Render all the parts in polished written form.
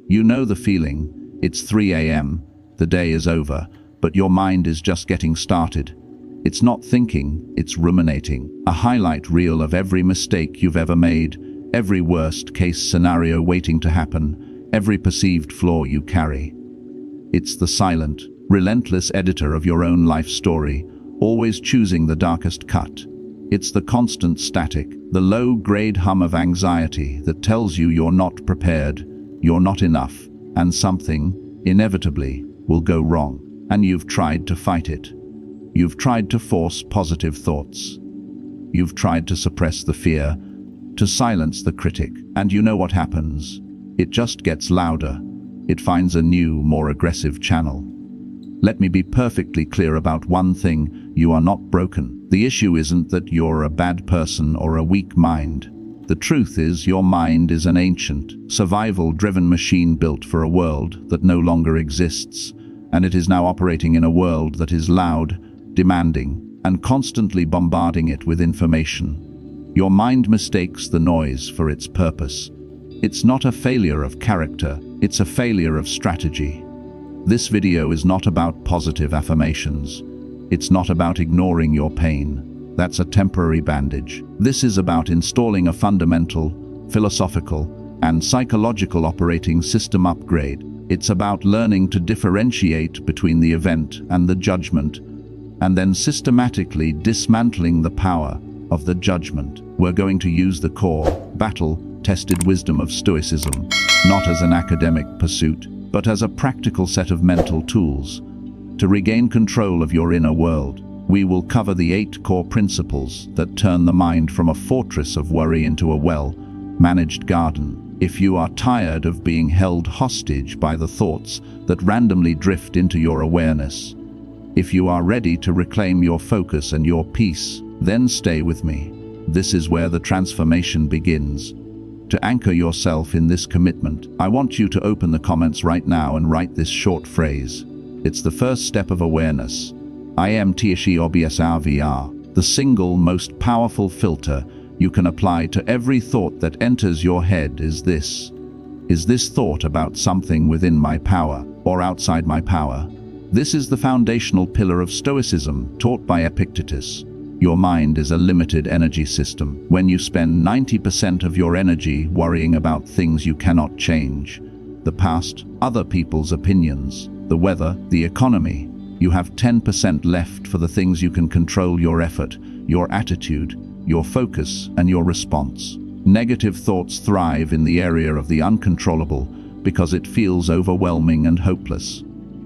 You know the feeling. It's 3 a.m., the day is over, but your mind is just getting started. It's not thinking, it's ruminating. A highlight reel of every mistake you've ever made, every worst-case scenario waiting to happen, every perceived flaw you carry. It's the silent, relentless editor of your own life story, always choosing the darkest cut. It's the constant static, the low-grade hum of anxiety that tells you you're not prepared, you're not enough, and something, inevitably, will go wrong. And you've tried to fight it. You've tried to force positive thoughts. You've tried to suppress the fear, to silence the critic. And you know what happens? It just gets louder. It finds a new, more aggressive channel. Let me be perfectly clear about one thing: you are not broken. The issue isn't that you're a bad person or a weak mind. The truth is, your mind is an ancient, survival-driven machine built for a world that no longer exists, and it is now operating in a world that is loud, demanding, and constantly bombarding it with information. Your mind mistakes the noise for its purpose. It's not a failure of character, it's a failure of strategy. This video is not about positive affirmations. It's not about ignoring your pain. That's a temporary bandage. This is about installing a fundamental, philosophical, and psychological operating system upgrade. It's about learning to differentiate between the event and the judgment, and then systematically dismantling the power of the judgment. We're going to use the core, battle-tested wisdom of Stoicism, not as an academic pursuit, but as a practical set of mental tools to regain control of your inner world. We will cover the 8 core principles that turn the mind from a fortress of worry into a well-managed garden. If you are tired of being held hostage by the thoughts that randomly drift into your awareness, if you are ready to reclaim your focus and your peace, then stay with me. This is where the transformation begins. To anchor yourself in this commitment, I want you to open the comments right now and write this short phrase. It's the first step of awareness. I am TSHOBSRVR, the single most powerful filter you can apply to every thought that enters your head is this. Is this thought about something within my power or outside my power? This is the foundational pillar of Stoicism taught by Epictetus. Your mind is a limited energy system. When you spend 90% of your energy worrying about things you cannot change, the past, other people's opinions, the weather, the economy, you have 10% left for the things you can control: your effort, your attitude, your focus, and your response. Negative thoughts thrive in the area of the uncontrollable because it feels overwhelming and hopeless.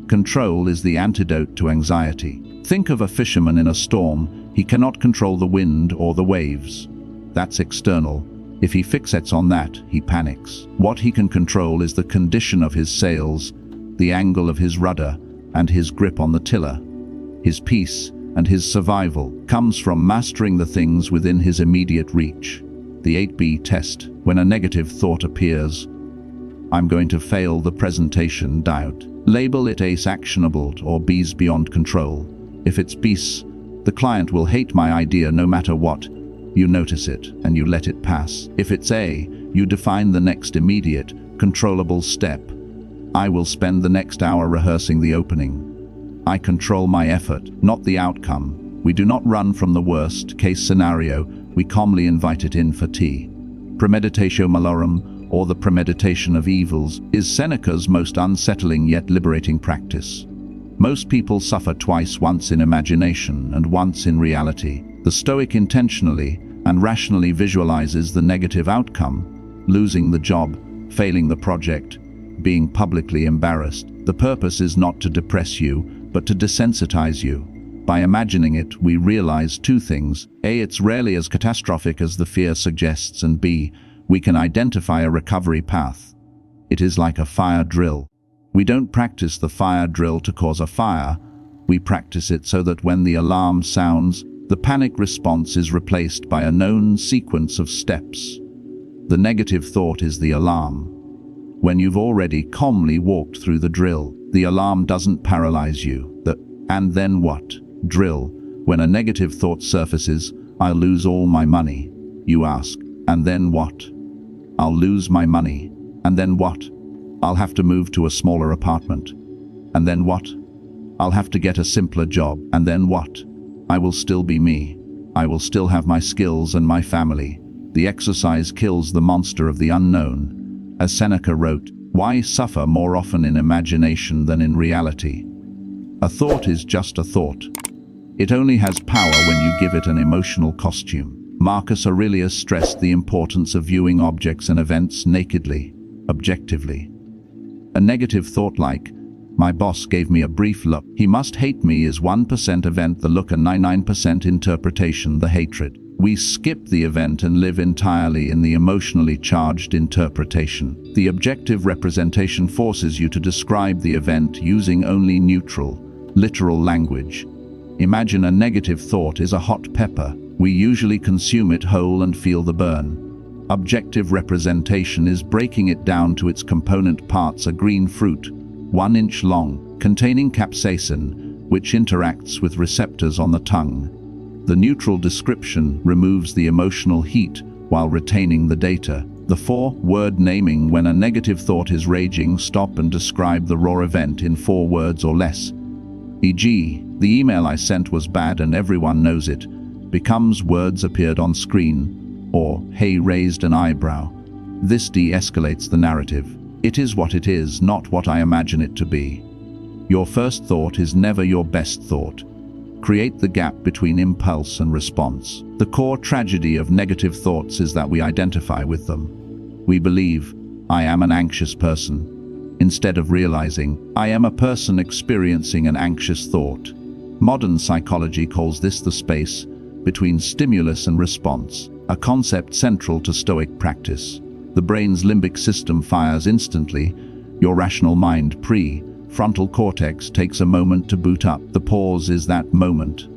Control is the antidote to anxiety. Think of a fisherman in a storm. He cannot control the wind or the waves. That's external. If he fixates on that, he panics. What he can control is the condition of his sails, the angle of his rudder, and his grip on the tiller. His peace and his survival comes from mastering the things within his immediate reach. The 8B test. When a negative thought appears, I'm going to fail the presentation doubt. Label it A's actionable or B's beyond control. If it's B's, the client will hate my idea no matter what. You notice it and you let it pass. If it's A, you define the next immediate, controllable step. I will spend the next hour rehearsing the opening. I control my effort, not the outcome. We do not run from the worst-case scenario, we calmly invite it in for tea. Premeditatio Malorum, or the premeditation of evils, is Seneca's most unsettling yet liberating practice. Most people suffer twice, once in imagination and once in reality. The Stoic intentionally and rationally visualizes the negative outcome: losing the job, failing the project, being publicly embarrassed. The purpose is not to depress you, but to desensitize you. By imagining it, we realize 2 things. A, it's rarely as catastrophic as the fear suggests, and B, we can identify a recovery path. It is like a fire drill. We don't practice the fire drill to cause a fire. We practice it so that when the alarm sounds, the panic response is replaced by a known sequence of steps. The negative thought is the alarm. When you've already calmly walked through the drill, the alarm doesn't paralyze you. The "and then what?" drill. When a negative thought surfaces, I'll lose all my money. You ask, and then what? I'll lose my money. And then what? I'll have to move to a smaller apartment. And then what? I'll have to get a simpler job. And then what? I will still be me. I will still have my skills and my family. The exercise kills the monster of the unknown. As Seneca wrote, why suffer more often in imagination than in reality? A thought is just a thought. It only has power when you give it an emotional costume. Marcus Aurelius stressed the importance of viewing objects and events nakedly, objectively. A negative thought like, my boss gave me a brief look, he must hate me, is 1% event, the look, and 99% interpretation, the hatred. We skip the event and live entirely in the emotionally charged interpretation. The objective representation forces you to describe the event using only neutral, literal language. Imagine a negative thought is a hot pepper. We usually consume it whole and feel the burn. Objective representation is breaking it down to its component parts: a green fruit, 1 inch long, containing capsaicin, which interacts with receptors on the tongue. The neutral description removes the emotional heat while retaining the data. The 4-word naming: when a negative thought is raging, stop and describe the raw event in 4 words or less. E.g., the email I sent was bad and everyone knows it, becomes words appeared on screen, or hey, raised an eyebrow. This de-escalates the narrative. It is what it is, not what I imagine it to be. Your first thought is never your best thought. Create the gap between impulse and response. The core tragedy of negative thoughts is that we identify with them. We believe, I am an anxious person, instead of realizing, I am a person experiencing an anxious thought. Modern psychology calls this the space between stimulus and response, a concept central to Stoic practice. The brain's limbic system fires instantly. Your rational mind, prefrontal cortex, takes a moment to boot up. The pause is that moment.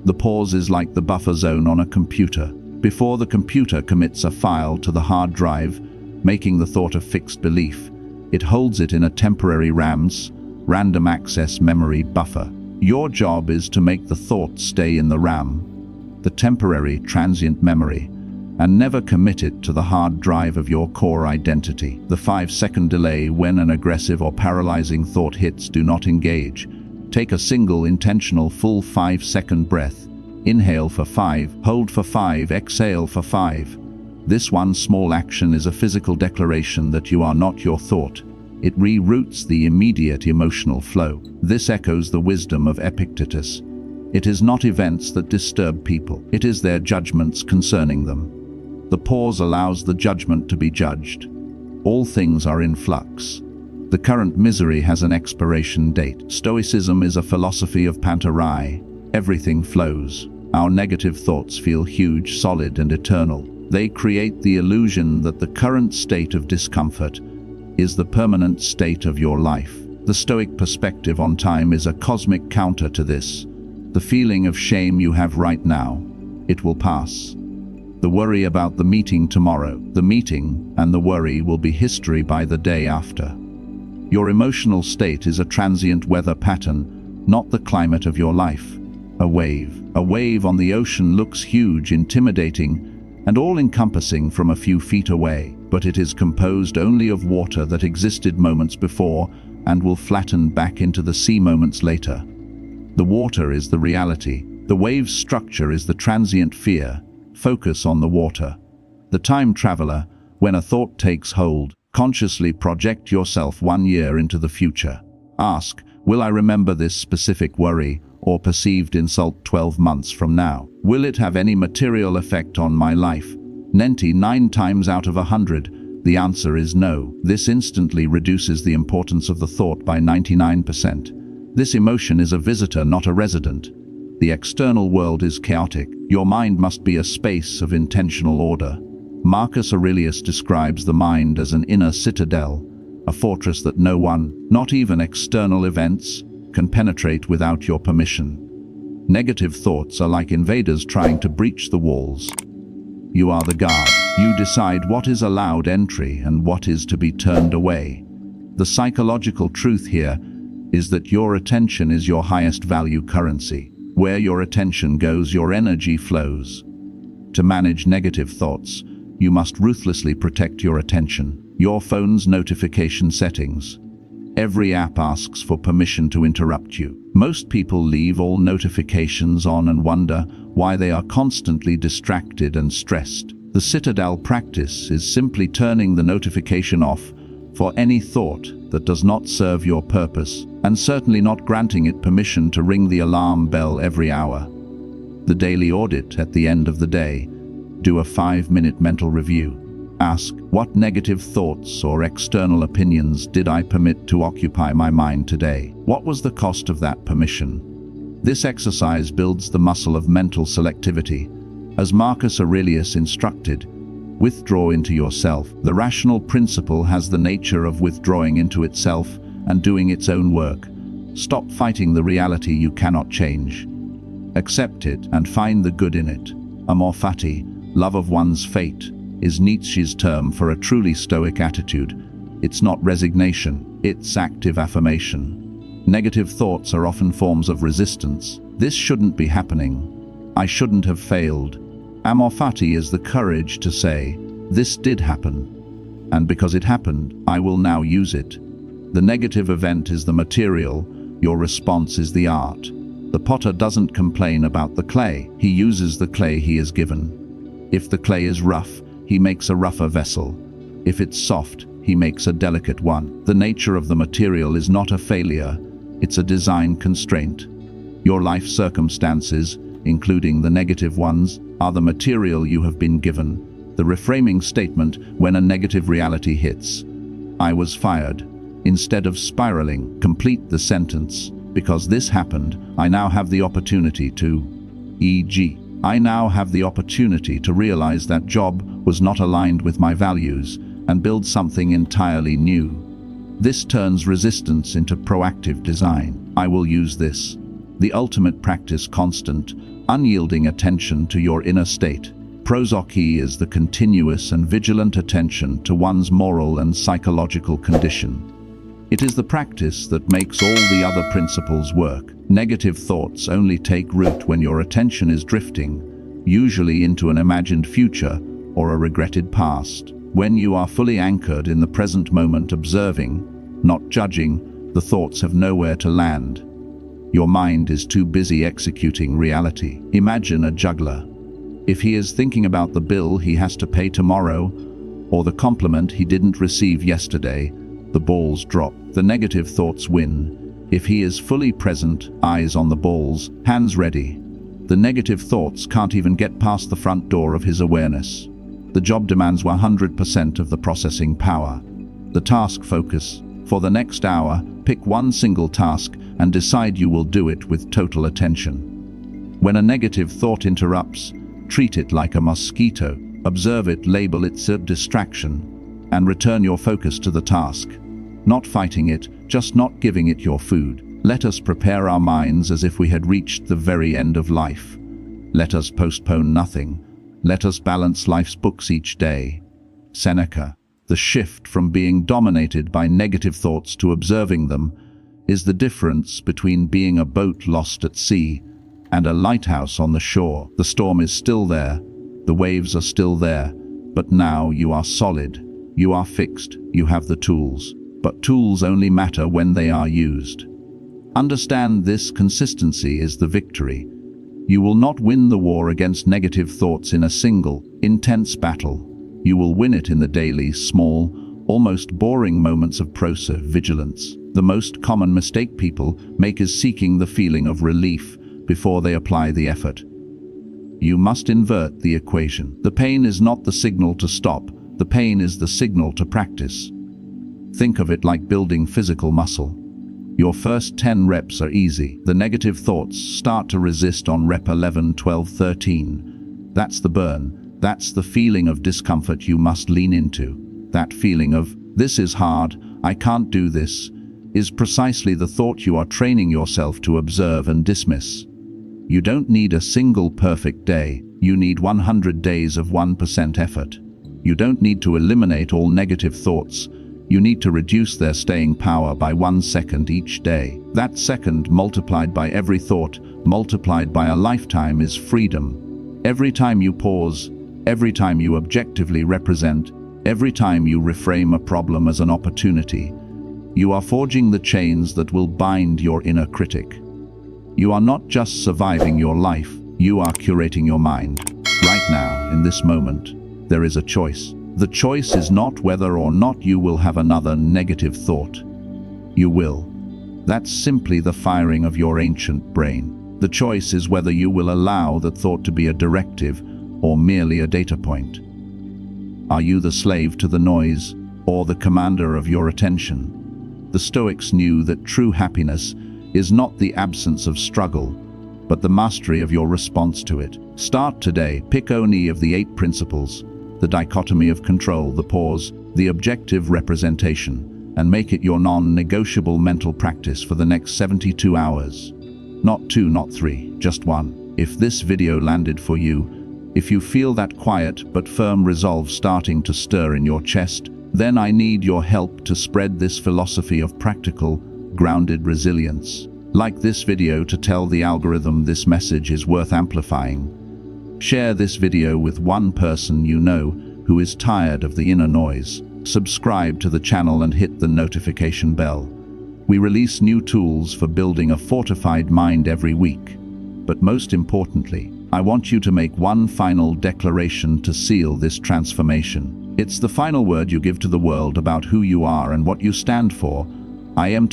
The pause is like the buffer zone on a computer. Before the computer commits a file to the hard drive, making the thought a fixed belief, it holds it in a temporary RAM's, random access memory buffer. Your job is to make the thought stay in the RAM, the temporary transient memory, and never commit it to the hard drive of your core identity. The 5-second delay when an aggressive or paralyzing thought hits: do not engage. Take a single intentional full 5-second breath. Inhale for 5, hold for 5, exhale for 5. This one small action is a physical declaration that you are not your thought. It reroutes the immediate emotional flow. This echoes the wisdom of Epictetus. It is not events that disturb people, it is their judgments concerning them. The pause allows the judgment to be judged. All things are in flux. The current misery has an expiration date. Stoicism is a philosophy of pantarai. Everything flows. Our negative thoughts feel huge, solid, and eternal. They create the illusion that the current state of discomfort is the permanent state of your life. The Stoic perspective on time is a cosmic counter to this. The feeling of shame you have right now, it will pass. The worry about the meeting tomorrow, the meeting and the worry will be history by the day after. Your emotional state is a transient weather pattern, not the climate of your life. A wave on the ocean looks huge, intimidating, and all-encompassing from a few feet away, but it is composed only of water that existed moments before and will flatten back into the sea moments later. The water is the reality. The wave's structure is the transient fear. Focus on the water. The time traveler: when a thought takes hold, consciously project yourself 1 year into the future. Ask, will I remember this specific worry or perceived insult 12 months from now? Will it have any material effect on my life? 9 times out of 100, the answer is no. This instantly reduces the importance of the thought by 99%. This emotion is a visitor, not a resident. The external world is chaotic. Your mind must be a space of intentional order. Marcus Aurelius describes the mind as an inner citadel, a fortress that no one, not even external events, can penetrate without your permission. Negative thoughts are like invaders trying to breach the walls. You are the guard. You decide what is allowed entry and what is to be turned away. The psychological truth here is that your attention is your highest value currency. Where your attention goes, your energy flows. To manage negative thoughts, you must ruthlessly protect your attention. Your phone's notification settings. Every app asks for permission to interrupt you. Most people leave all notifications on and wonder why they are constantly distracted and stressed. The Citadel practice is simply turning the notification off for any thought that does not serve your purpose, and certainly not granting it permission to ring the alarm bell every hour. The daily audit at the end of the day. Do a 5-minute mental review. Ask, what negative thoughts or external opinions did I permit to occupy my mind today? What was the cost of that permission? This exercise builds the muscle of mental selectivity. As Marcus Aurelius instructed, withdraw into yourself. The rational principle has the nature of withdrawing into itself and doing its own work. Stop fighting the reality you cannot change. Accept it and find the good in it. Amor Fati, love of one's fate, is Nietzsche's term for a truly stoic attitude. It's not resignation, it's active affirmation. Negative thoughts are often forms of resistance. This shouldn't be happening. I shouldn't have failed. Amor Fati is the courage to say, this did happen, and because it happened, I will now use it. The negative event is the material, your response is the art. The potter doesn't complain about the clay, he uses the clay he is given. If the clay is rough, he makes a rougher vessel. If it's soft, he makes a delicate one. The nature of the material is not a failure, it's a design constraint. Your life circumstances, including the negative ones, are the material you have been given. The reframing statement when a negative reality hits. I was fired. Instead of spiraling, complete the sentence. Because this happened, I now have the opportunity to, e.g., I now have the opportunity to realize that job was not aligned with my values and build something entirely new. This turns resistance into proactive design. I will use this. The ultimate practice constant, unyielding attention to your inner state. Prosochē is the continuous and vigilant attention to one's moral and psychological condition. It is the practice that makes all the other principles work. Negative thoughts only take root when your attention is drifting, usually into an imagined future or a regretted past. When you are fully anchored in the present moment, observing, not judging, the thoughts have nowhere to land. Your mind is too busy executing reality. Imagine a juggler. If he is thinking about the bill he has to pay tomorrow, or the compliment he didn't receive yesterday, the balls drop. The negative thoughts win. If he is fully present, eyes on the balls, hands ready, the negative thoughts can't even get past the front door of his awareness. The job demands 100% of the processing power. The task focus. For the next hour, pick one single task and decide you will do it with total attention. When a negative thought interrupts, treat it like a mosquito. Observe it, label it a distraction, and return your focus to the task. Not fighting it, just not giving it your food. Let us prepare our minds as if we had reached the very end of life. Let us postpone nothing. Let us balance life's books each day. Seneca. The shift from being dominated by negative thoughts to observing them is the difference between being a boat lost at sea and a lighthouse on the shore. The storm is still there, the waves are still there, but now you are solid, you are fixed, you have the tools. But tools only matter when they are used. Understand this: consistency is the victory. You will not win the war against negative thoughts in a single, intense battle. You will win it in the daily, small, almost boring moments of Prosochē, vigilance. The most common mistake people make is seeking the feeling of relief before they apply the effort. You must invert the equation. The pain is not the signal to stop, the pain is the signal to practice. Think of it like building physical muscle. Your first 10 reps are easy. The negative thoughts start to resist on rep 11, 12, 13. That's the burn. That's the feeling of discomfort you must lean into. That feeling of, this is hard, I can't do this, is precisely the thought you are training yourself to observe and dismiss. You don't need a single perfect day. You need 100 days of 1% effort. You don't need to eliminate all negative thoughts. You need to reduce their staying power by 1 second each day. That second multiplied by every thought, multiplied by a lifetime, is freedom. Every time you pause, every time you objectively represent, Every time you reframe a problem as an opportunity, you are forging the chains that will bind your inner critic. You are not just surviving your life, you are curating your mind. Right now, in this moment, there is a choice. The choice is not whether or not you will have another negative thought. You will. That's simply the firing of your ancient brain. The choice is whether you will allow that thought to be a directive or merely a data point. Are you the slave to the noise or the commander of your attention? The Stoics knew that true happiness is not the absence of struggle, but the mastery of your response to it. Start today. Pick any of the 8 principles, the dichotomy of control, the pause, the objective representation, and make it your non-negotiable mental practice for the next 72 hours. Not 2, not 3, just 1. If this video landed for you, if you feel that quiet but firm resolve starting to stir in your chest, then I need your help to spread this philosophy of practical, grounded resilience. Like this video to tell the algorithm this message is worth amplifying. Share this video with one person you know who is tired of the inner noise. Subscribe to the channel and hit the notification bell. We release new tools for building a fortified mind every week. But most importantly, I want you to make one final declaration to seal this transformation. It's the final word you give to the world about who you are and what you stand for. I am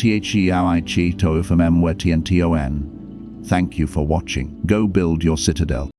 Thank you for watching. Go build your citadel.